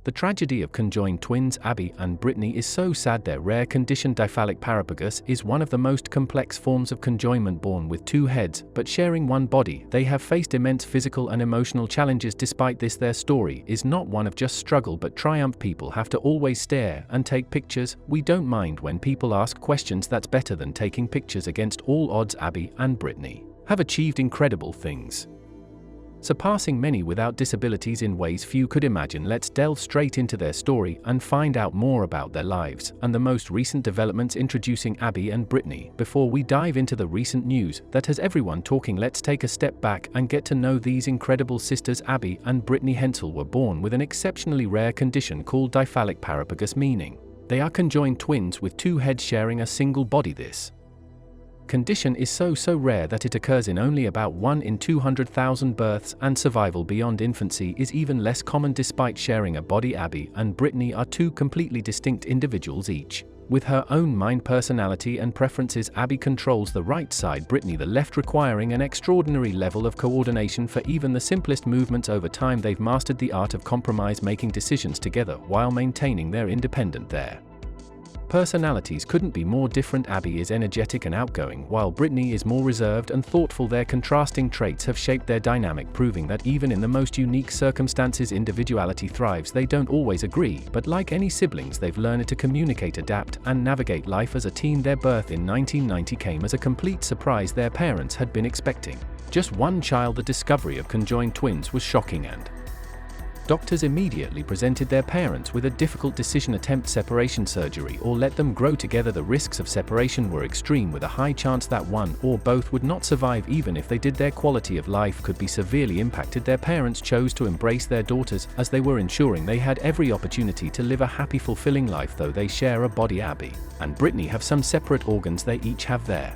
The tragedy of conjoined twins Abby and Brittany is so sad. Their rare condition diphalic parapagus is one of the most complex forms of conjoinment, born with two heads, but sharing one body. They have faced immense physical and emotional challenges. Despite this, their story is not one of just struggle but triumph. People have to always stare and take pictures. We don't mind when people ask questions. That's better than taking pictures. Against all odds, Abby and Brittany have achieved incredible things, surpassing many without disabilities in ways few could imagine. Let's delve straight into their story and find out more about their lives and the most recent developments. Introducing Abby and Brittany. Before we dive into the recent news that has everyone talking, let's take a step back and get to know these incredible sisters. Abby and Brittany Hensel were born with an exceptionally rare condition called diphalic parapagus, meaning they are conjoined twins with two heads sharing a single body. This condition is so rare that it occurs in only about 1 in 200,000 births, and survival beyond infancy is even less common. Despite sharing a body, Abby and Brittany are two completely distinct individuals, each with her own mind, personality and preferences. Abby controls the right side, Brittany the left, requiring an extraordinary level of coordination for even the simplest movements. Over time, they've mastered the art of compromise, making decisions together while maintaining their independence. Their personalities couldn't be more different. Abby is energetic and outgoing, while Brittany is more reserved and thoughtful. Their contrasting traits have shaped their dynamic, proving that even in the most unique circumstances, individuality thrives. They don't always agree, but like any siblings, they've learned to communicate, adapt, and navigate life as a team. Their birth in 1990 came as a complete surprise. Their parents had been expecting just one child. The discovery of conjoined twins was shocking, and doctors immediately presented their parents with a difficult decision: attempt separation surgery or let them grow together. The risks of separation were extreme, with a high chance that one or both would not survive. Even if they did, their quality of life could be severely impacted. Their parents chose to embrace their daughters, as they were ensuring they had every opportunity to live a happy, fulfilling life. Though they share a body, Abby and Brittany have some separate organs. They each have their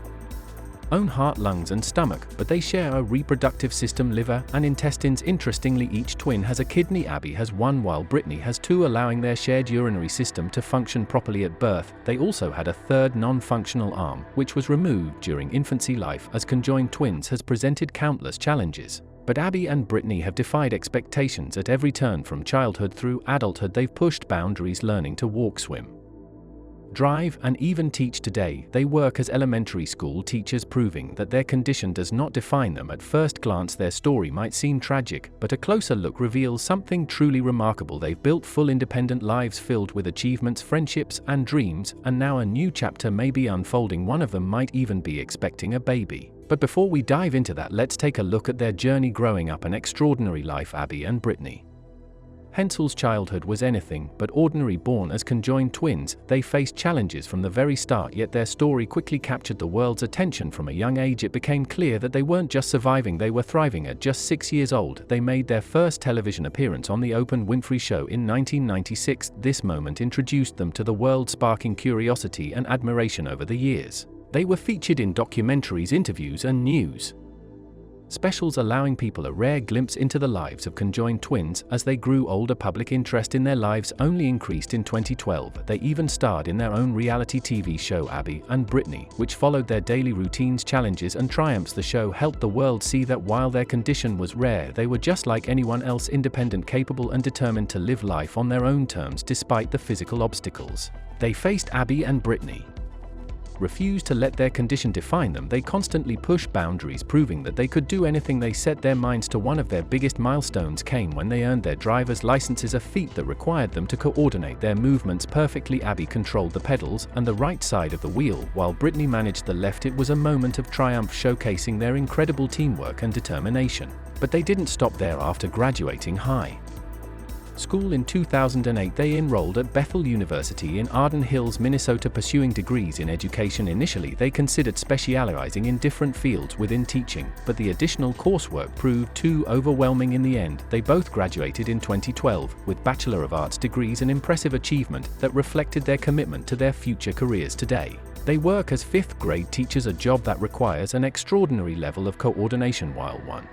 own heart, lungs and stomach, but they share a reproductive system, liver and intestines. Interestingly, each twin has a kidney. Abby has one while Brittany has two, allowing their shared urinary system to function properly at birth. They also had a third non-functional arm, which was removed during infancy. Life as conjoined twins has presented countless challenges, but Abby and Brittany have defied expectations at every turn. From childhood through adulthood, they've pushed boundaries, learning to walk, swim, drive and even teach. Today, they work as elementary school teachers, proving that their condition does not define them. At first glance, their story might seem tragic, but a closer look reveals something truly remarkable. They've built full, independent lives filled with achievements, friendships and dreams, and now a new chapter may be unfolding. One of them might even be expecting a baby. But before we dive into that, let's take a look at their journey growing up. An extraordinary life. Abby and Brittany Hensel's childhood was anything but ordinary. Born as conjoined twins, they faced challenges from the very start, yet their story quickly captured the world's attention. From a young age, it became clear that they weren't just surviving, they were thriving. At just 6 years old, they made their first television appearance on the Oprah Winfrey Show in 1996. This moment introduced them to the world, sparking curiosity and admiration. Over the years, they were featured in documentaries, interviews and news specials, allowing people a rare glimpse into the lives of conjoined twins. As they grew older, public interest in their lives only increased. In 2012, they even starred in their own reality TV show, Abby and Brittany, which followed their daily routines, challenges and triumphs. The show helped the world see that while their condition was rare, they were just like anyone else, independent, capable and determined to live life on their own terms. Despite the physical obstacles they faced, Abby and Brittany refused to let their condition define them. They constantly pushed boundaries, proving that they could do anything they set their minds to. One of their biggest milestones came when they earned their driver's licenses, a feat that required them to coordinate their movements perfectly. Abby controlled the pedals and the right side of the wheel, while Brittany managed the left. It was a moment of triumph, showcasing their incredible teamwork and determination. But they didn't stop there. After graduating high school in 2008, they enrolled at Bethel University in Arden Hills, Minnesota, pursuing degrees in education. Initially, they considered specializing in different fields within teaching, but the additional coursework proved too overwhelming. In the end, they both graduated in 2012 with Bachelor of Arts degrees, an impressive achievement that reflected their commitment to their future careers. Today, they work as fifth-grade teachers, a job that requires an extraordinary level of coordination. While one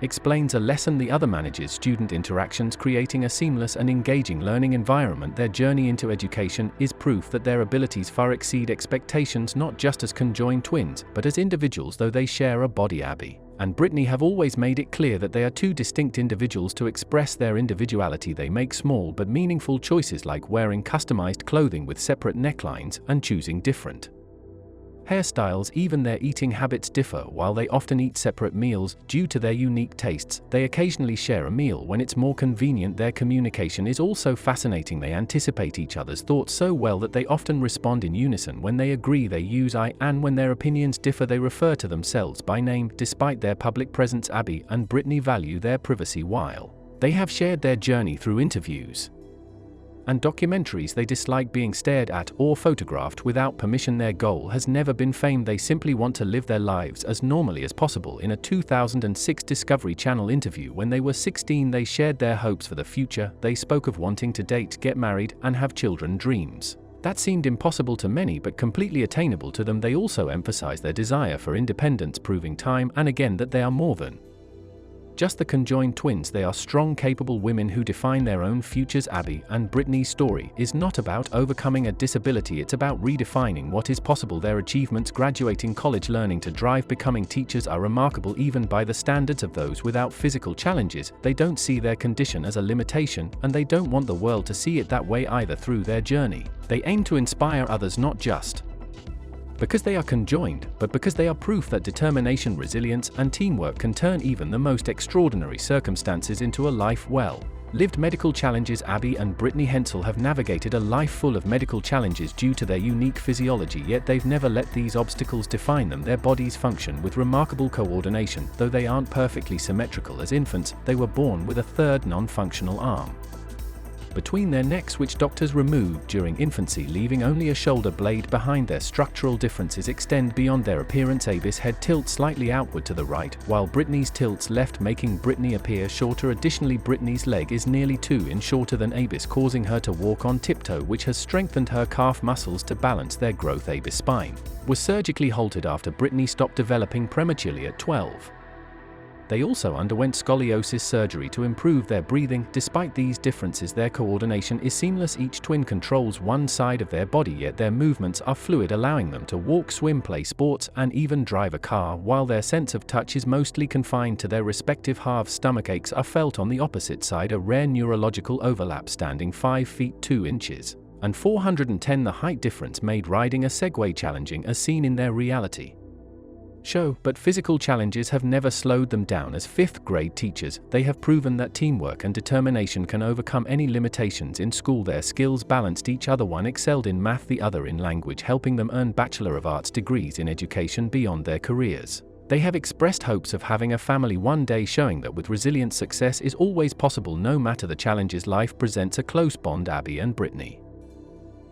explains a lesson, the other manages student interactions, creating a seamless and engaging learning environment. Their journey into education is proof that their abilities far exceed expectations, not just as conjoined twins, but as individuals. Though they share a body, Abby and Brittany have always made it clear that they are two distinct individuals to express their individuality. They make small but meaningful choices like wearing customized clothing with separate necklines and choosing different hairstyles. Even their eating habits differ. While they often eat separate meals due to their unique tastes, they occasionally share a meal when it's more convenient. Their communication is also fascinating. They anticipate each other's thoughts so well that they often respond in unison. When they agree, they use I, and when their opinions differ, they refer to themselves by name. Despite their public presence, Abby and Brittany value their privacy. While they have shared their journey through interviews and documentaries, they dislike being stared at or photographed without permission. Their goal has never been fame. They simply want to live their lives as normally as possible. In a 2006 Discovery Channel interview when they were 16, they shared their hopes for the future. They spoke of wanting to date, get married, and have children, dreams that seemed impossible to many but completely attainable to them. They also emphasize their desire for independence, proving time and again that they are more than just the conjoined twins. They are strong, capable women who define their own futures. Abby and Brittany's story is not about overcoming a disability, it's about redefining what is possible. Their achievements, graduating college, learning to drive, becoming teachers, are remarkable even by the standards of those without physical challenges. They don't see their condition as a limitation, and they don't want the world to see it that way either. Through their journey, they aim to inspire others, not just because they are conjoined, but because they are proof that determination, resilience, and teamwork can turn even the most extraordinary circumstances into a life well lived. Medical challenges. Abby and Brittany Hensel have navigated a life full of medical challenges due to their unique physiology, yet they've never let these obstacles define them. Their bodies function with remarkable coordination. Though they aren't perfectly symmetrical as infants, they were born with a third non-functional arm between their necks, which doctors removed during infancy, leaving only a shoulder blade behind. Their structural differences extend beyond their appearance. Abby's head tilts slightly outward to the right, while Brittany's tilts left, making Brittany appear shorter. Additionally, Brittany's leg is nearly 2 inches shorter than Abby's, causing her to walk on tiptoe, which has strengthened her calf muscles to balance their growth. Abby's spine was surgically halted after Brittany stopped developing prematurely at 12. They also underwent scoliosis surgery to improve their breathing. Despite these differences, their coordination is seamless. Each twin controls one side of their body, yet their movements are fluid, allowing them to walk, swim, play sports, and even drive a car. While their sense of touch is mostly confined to their respective halves, stomach aches are felt on the opposite side, a rare neurological overlap. Standing 5 feet 2 inches and 410, the height difference made riding a Segway challenging as seen in their reality show, but physical challenges have never slowed them down. As 5th grade teachers, they have proven that teamwork and determination can overcome any limitations. In school, their skills balanced each other. One excelled in math, the other in language, helping them earn Bachelor of Arts degrees in education beyond their careers. They have expressed hopes of having a family one day, showing that with resilience, success is always possible no matter the challenges life presents. A close bond. Abby and Brittany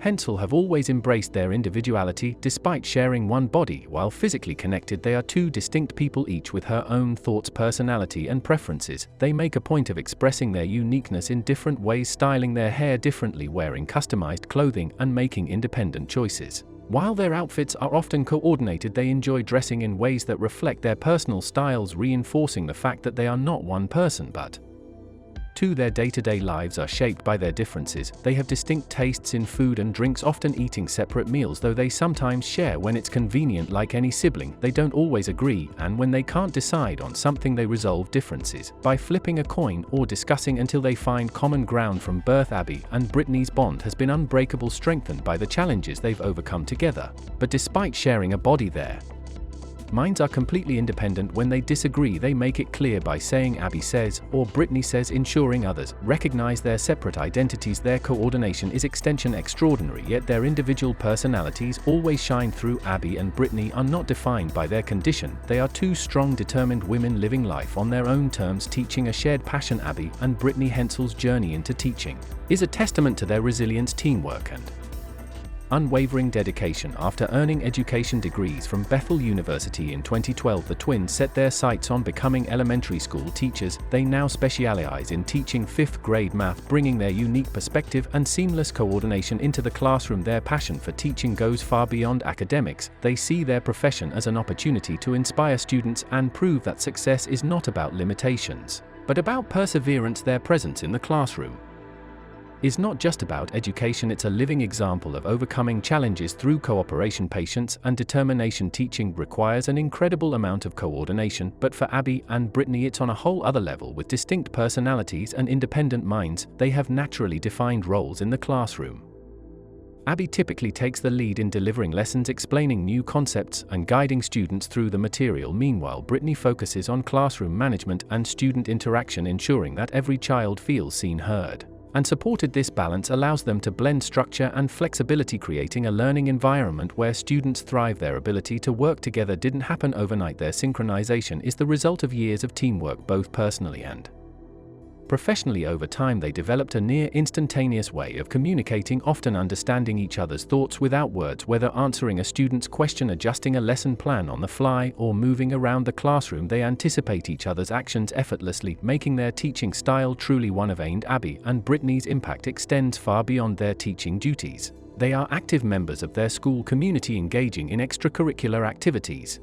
Hensel have always embraced their individuality. Despite sharing one body, while physically connected, they are two distinct people, each with her own thoughts, personality, and preferences. They make a point of expressing their uniqueness in different ways, styling their hair differently, wearing customized clothing, and making independent choices. While their outfits are often coordinated, they enjoy dressing in ways that reflect their personal styles, reinforcing the fact that they are not one person but two. Their day-to-day lives are shaped by their differences. They have distinct tastes in food and drinks, often eating separate meals, though they sometimes share when it's convenient. Like any sibling, they don't always agree, and when they can't decide on something, they resolve differences by flipping a coin or discussing until they find common ground. From birth, Abby and Brittany's bond has been unbreakable, strengthened by the challenges they've overcome together. But despite sharing a body, their minds are completely independent. When they disagree, they make it clear by saying Abby says or Brittany says, ensuring others recognize their separate identities. Their coordination is extraordinary, yet their individual personalities always shine through. Abby and Brittany are not defined by their condition. They are two strong, determined women living life on their own terms, teaching a shared passion. Abby and Brittany Hensel's journey into teaching is a testament to their resilience, teamwork, and unwavering dedication. After earning education degrees from Bethel University in 2012, the twins set their sights on becoming elementary school teachers. They now specialize in teaching 5th grade math, bringing their unique perspective and seamless coordination into the classroom. Their passion for teaching goes far beyond academics. They see their profession as an opportunity to inspire students and prove that success is not about limitations, but about perseverance. Their presence in the classroom is not just about education, it's a living example of overcoming challenges through cooperation. Patience and determination. Teaching requires an incredible amount of coordination, but for Abby and Brittany it's on a whole other level. With distinct personalities and independent minds, they have naturally defined roles in the classroom. Abby typically takes the lead in delivering lessons, explaining new concepts, and guiding students through the material. Meanwhile, Brittany focuses on classroom management and student interaction, ensuring that every child feels seen, heard, and supported. This balance allows them to blend structure and flexibility, creating a learning environment where students thrive. Their ability to work together didn't happen overnight. Their synchronization is the result of years of teamwork, both personally and professionally. Over time, they developed a near instantaneous way of communicating, often understanding each other's thoughts without words. Whether answering a student's question, adjusting a lesson plan on the fly, or moving around the classroom, they anticipate each other's actions effortlessly, making their teaching style truly one of a kind. Abby and Brittany's impact extends far beyond their teaching duties. They are active members of their school community, engaging in extracurricular activities,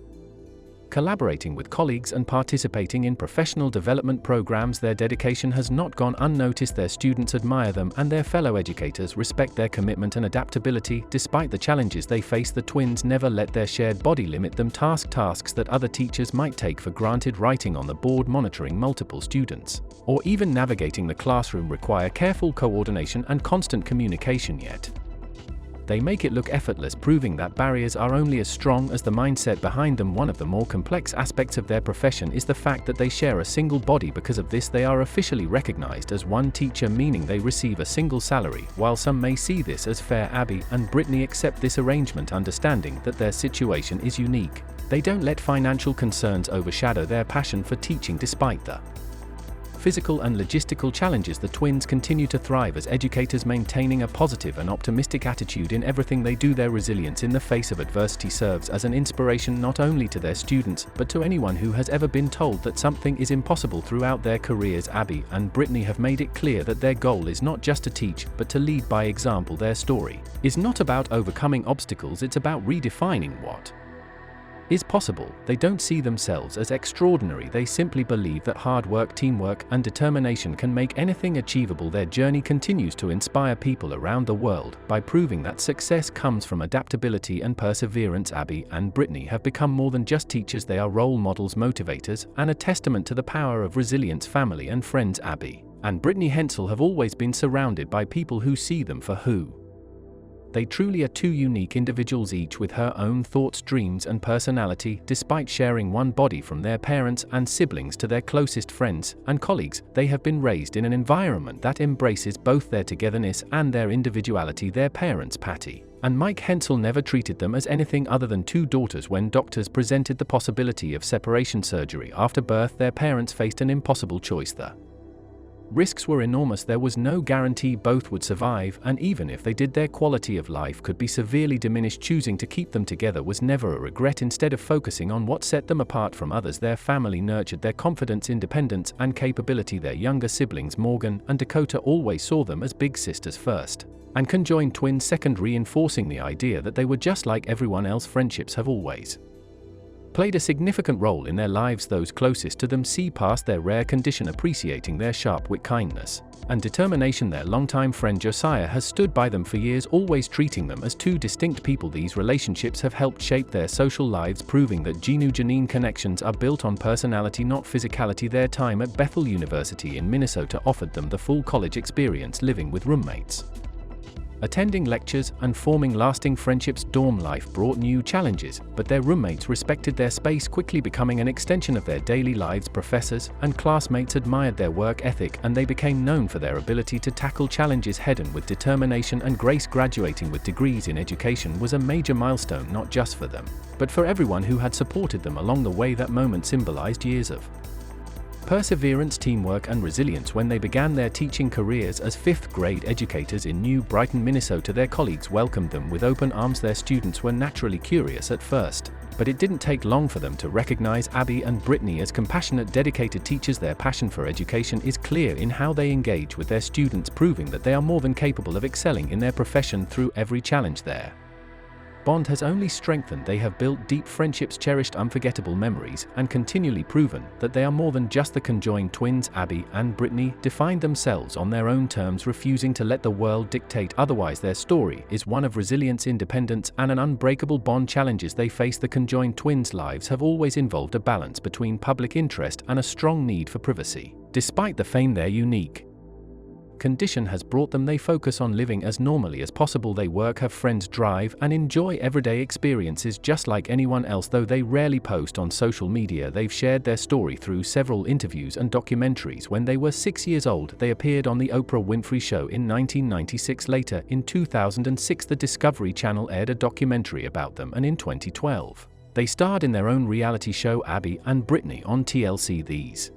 collaborating with colleagues, and participating in professional development programs. Their dedication has not gone unnoticed. Their students admire them, and their fellow educators respect their commitment and adaptability. Despite the challenges they face, the twins never let their shared body limit them. Tasks that other teachers might take for granted, writing on the board, monitoring multiple students, or even navigating the classroom, require careful coordination and constant communication. Yet they make it look effortless, proving that barriers are only as strong as the mindset behind them. One of the more complex aspects of their profession is the fact that they share a single body. Because of this, they are officially recognized as one teacher, meaning they receive a single salary. While some may see this as fair, Abby and Brittany accept this arrangement, understanding that their situation is unique. They don't let financial concerns overshadow their passion for teaching. Despite the physical and logistical challenges, the twins continue to thrive as educators, maintaining a positive and optimistic attitude in everything they do. Their resilience in the face of adversity serves as an inspiration not only to their students, but to anyone who has ever been told that something is impossible. Throughout their careers, Abby and Brittany have made it clear that their goal is not just to teach, but to lead by example. Their story is not about overcoming obstacles, it's about redefining what is possible. They don't see themselves as extraordinary, they simply believe that hard work, teamwork, and determination can make anything achievable. Their journey continues to inspire people around the world by proving that success comes from adaptability and perseverance. Abby and Brittany have become more than just teachers, they are role models, motivators, and a testament to the power of resilience. Family and friends. Abby and Brittany Hensel have always been surrounded by people who see them for who they truly are, two unique individuals, each with her own thoughts, dreams, and personality. Despite sharing one body, from their parents and siblings to their closest friends and colleagues, they have been raised in an environment that embraces both their togetherness and their individuality. Their parents, Patty and Mike Hensel, never treated them as anything other than two daughters. When doctors presented the possibility of separation surgery after birth, their parents faced an impossible choice. The risks were enormous. There was no guarantee both would survive, and even if they did, their quality of life could be severely diminished. Choosing to keep them together was never a regret. Instead of focusing on what set them apart from others, their family nurtured their confidence, independence, and capability. Their younger siblings, Morgan and Dakota, always saw them as big sisters first, and conjoined twins second, reinforcing the idea that they were just like everyone else. Friendships have always played a significant role in their lives. Those closest to them see past their rare condition, appreciating their sharp wit, kindness, and determination. Their longtime friend Josiah has stood by them for years, always treating them as two distinct people. These relationships have helped shape their social lives, proving that genuine connections are built on personality, not physicality. Their time at Bethel University in Minnesota offered them the full college experience, living with roommates, attending lectures, and forming lasting friendships. Dorm life brought new challenges, but their roommates respected their space, quickly becoming an extension of their daily lives. Professors and classmates admired their work ethic, and they became known for their ability to tackle challenges head-on with determination and grace. Graduating with degrees in education was a major milestone, not just for them, but for everyone who had supported them along the way. That moment symbolized years of perseverance, teamwork, and resilience. When they began their teaching careers as fifth-grade educators in New Brighton, Minnesota, their colleagues welcomed them with open arms. Their students were naturally curious at first, but it didn't take long for them to recognize Abby and Brittany as compassionate, dedicated teachers. Their passion for education is clear in how they engage with their students, proving that they are more than capable of excelling in their profession through every challenge. Their bond has only strengthened. They have built deep friendships, cherished unforgettable memories, and continually proven that they are more than just the conjoined twins. Abby and Brittany defined themselves on their own terms, refusing to let the world dictate otherwise. Their story is one of resilience, independence, and an unbreakable bond. Challenges they face: the conjoined twins' lives have always involved a balance between public interest and a strong need for privacy. Despite the fame their unique condition has brought them, they focus on living as normally as possible. They work, have friends, drive, and enjoy everyday experiences just like anyone else. Though they rarely post on social media, they've shared their story through several interviews and documentaries. When they were 6 years old, they appeared on The Oprah Winfrey Show in 1996. Later, in 2006, the Discovery Channel aired a documentary about them, and in 2012, they starred in their own reality show, Abby and Brittany, on TLC. These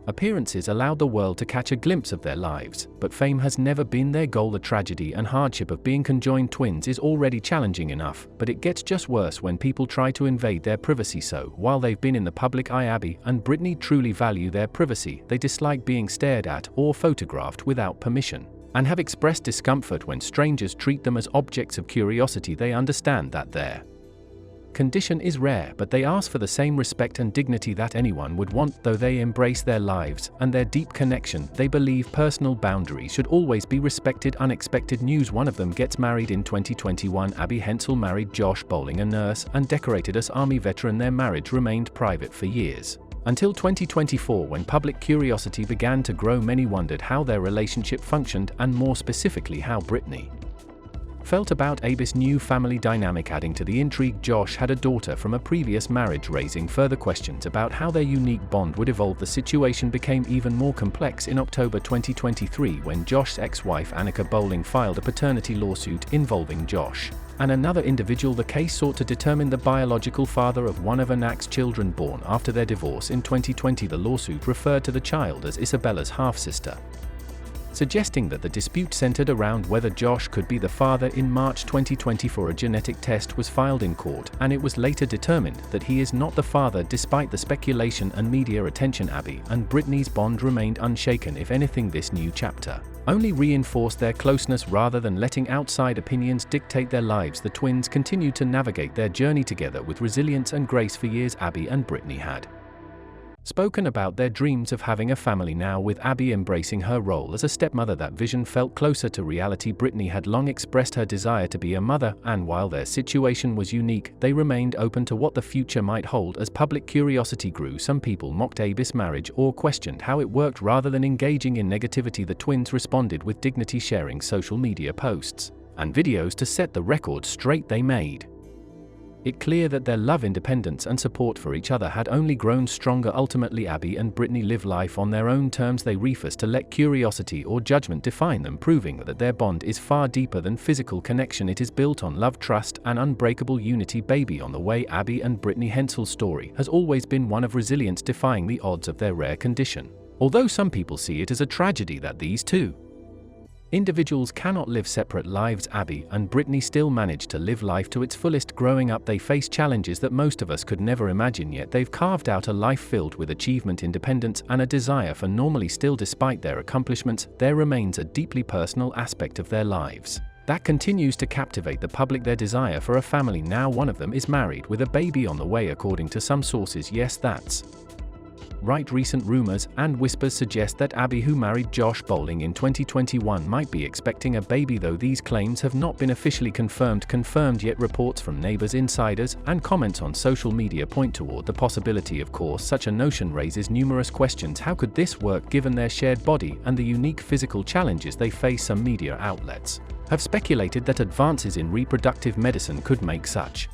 appearances allowed the world to catch a glimpse of their lives, but fame has never been their goal. The tragedy and hardship of being conjoined twins is already challenging enough, but it gets just worse when people try to invade their privacy. So, while they've been in the public eye, Abby and Brittany truly value their privacy. They dislike being stared at or photographed without permission, and have expressed discomfort when strangers treat them as objects of curiosity. They understand that their condition is rare, but they ask for the same respect and dignity that anyone would want. Though they embrace their lives and their deep connection, they believe personal boundaries should always be respected. Unexpected news: one of them gets married in 2021. Abby Hensel married Josh Bowling, a nurse and decorated as Army veteran. Their marriage remained private for years, until 2024, when public curiosity began to grow. Many wondered how their relationship functioned, and more specifically how Brittany felt about Abby's new family dynamic. Adding to the intrigue, Josh had a daughter from a previous marriage, raising further questions about how their unique bond would evolve. The situation became even more complex in October 2023 when Josh's ex-wife Annika Bowling filed a paternity lawsuit involving Josh and another individual. The case sought to determine the biological father of one of Annika's children born after their divorce in 2020. The lawsuit referred to the child as Isabella's half-sister, suggesting that the dispute centered around whether Josh could be the father. In March 2024, a genetic test was filed in court, and it was later determined that he is not the father. Despite the speculation and media attention, Abby and Brittany's bond remained unshaken. If anything, this new chapter only reinforced their closeness rather than letting outside opinions dictate their lives. The twins continued to navigate their journey together with resilience and grace. For years, Abby and Brittany had spoken about their dreams of having a family. Now, with Abby embracing her role as a stepmother, that vision felt closer to reality. Brittany had long expressed her desire to be a mother, and while their situation was unique, they remained open to what the future might hold. As public curiosity grew, some people mocked Abby's marriage or questioned how it worked. Rather than engaging in negativity, the twins responded with dignity, sharing social media posts and videos to set the record straight. They made it clear that their love, independence, and support for each other had only grown stronger. Ultimately, Abby and Brittany live life on their own terms. They refuse to let curiosity or judgment define them, proving that their bond is far deeper than physical connection. It is built on love, trust, and unbreakable unity. Baby on the way. Abby and Brittany Hensel's story has always been one of resilience, defying the odds of their rare condition. Although some people see it as a tragedy that these two individuals cannot live separate lives, Abby and Brittany still manage to live life to its fullest. Growing up, they face challenges that most of us could never imagine, yet they've carved out a life filled with achievement, independence, and a desire for normalcy. Still, despite their accomplishments, there remains a deeply personal aspect of their lives that continues to captivate the public: their desire for a family. Now, one of them is married with a baby on the way, according to some sources. Yes, that's right. Recent rumors and whispers suggest that Abby, who married Josh Bowling in 2021, might be expecting a baby, though these claims have not been officially confirmed yet. Reports from neighbors, insiders, and comments on social media point toward the possibility. Of course, such a notion raises numerous questions. How could this work given their shared body and the unique physical challenges they face? Some media outlets have speculated that advances in reproductive medicine could make such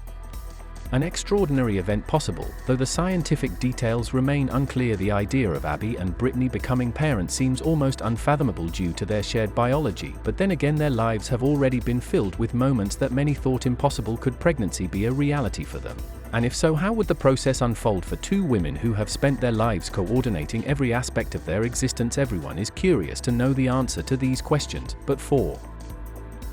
an extraordinary event possible, though the scientific details remain unclear. The idea of Abby and Brittany becoming parents seems almost unfathomable due to their shared biology, but then again, their lives have already been filled with moments that many thought impossible. Could pregnancy be a reality for them? And if so, how would the process unfold for two women who have spent their lives coordinating every aspect of their existence? Everyone is curious to know the answer to these questions, but for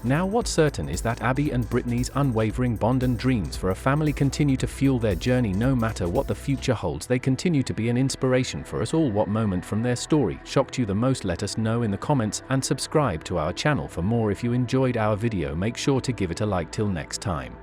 now, what's certain is that Abby and Brittany's unwavering bond and dreams for a family continue to fuel their journey. No matter what the future holds, they continue to be an inspiration for us all. What moment from their story shocked you the most? Let us know in the comments, and subscribe to our channel for more. If you enjoyed our video, make sure to give it a like. Till next time.